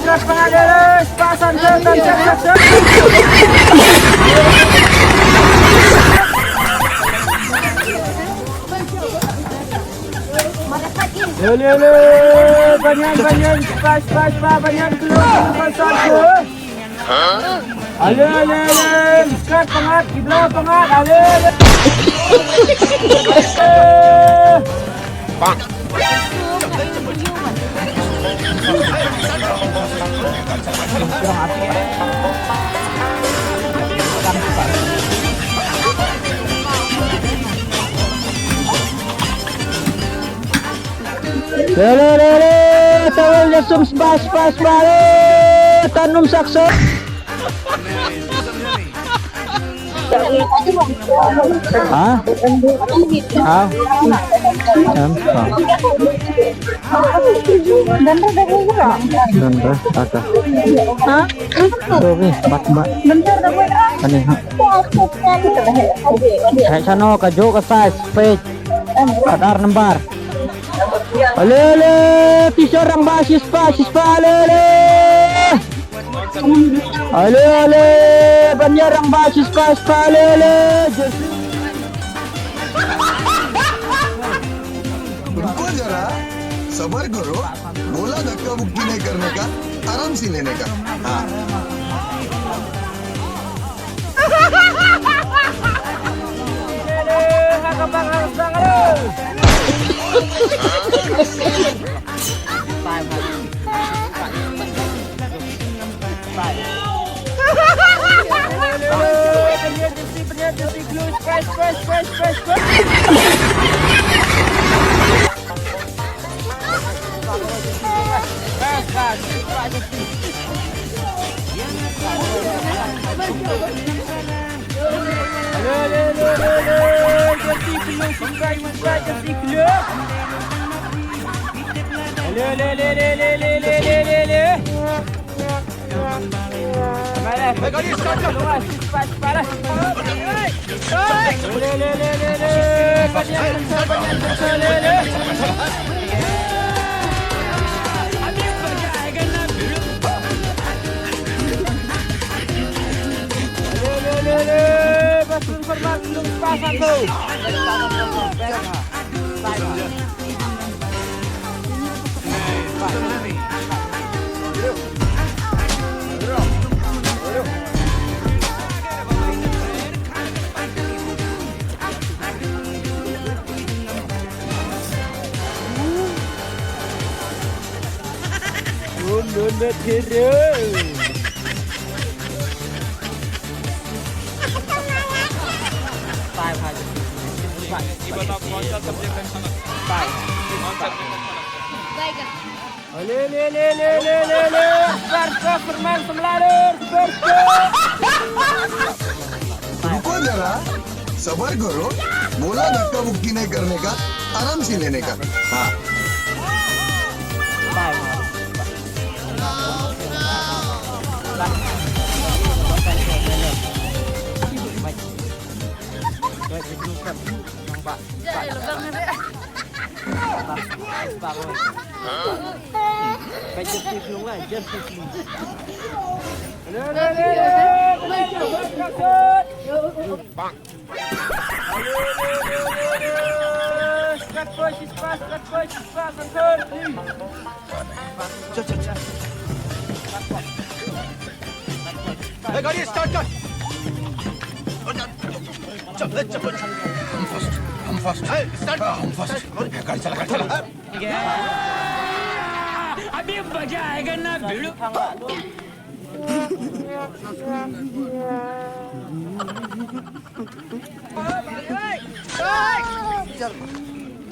Start pengajaran, pasan dan cek. Lele, banyak, pas, banyak keluar pasan ke. Ale, start pengat, kita pengat, ale. Bang. Lele, tawal jasum pas, bale, tanum sakso. Hah? Hah? Dan ada. Hah? Oke, mbak. Ani. Kayak sana kajo ka size page. Kadar lembar. Alele, t-shirt ang basis pa, alele. Ale, banyak ang basis pa, alele. रुको जरा सबर करो बोला धक्का मुक्की नहीं करने का आराम से लेने का हाँ रुको जरा सबर करो बोला धक्का मुक्की नहीं करने का आराम से लेने का हाँ गाड़ी स्टार्ट कर हम फर्स्ट गाड़ी चला अभी मजा आएगा ना भिड़ो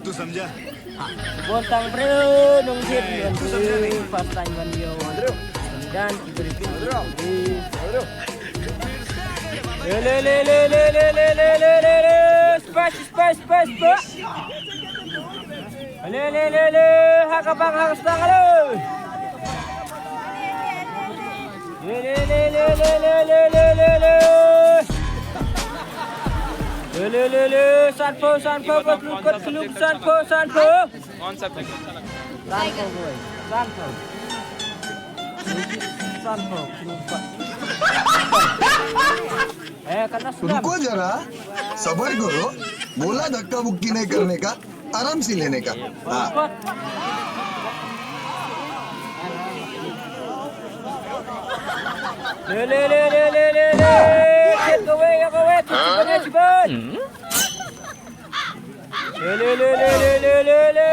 तू समझा Bontang bro, nungkin pas time video dan diberi le hakabang harus tangan le sanpo sanpo sanpo Santo gue. Santo. Santo. Karena sudah. रुको जरा सबर करो बोला धक्का मुक्की नहीं करने का आराम से लेने का हाँ Le. Get away. Ciban. Le.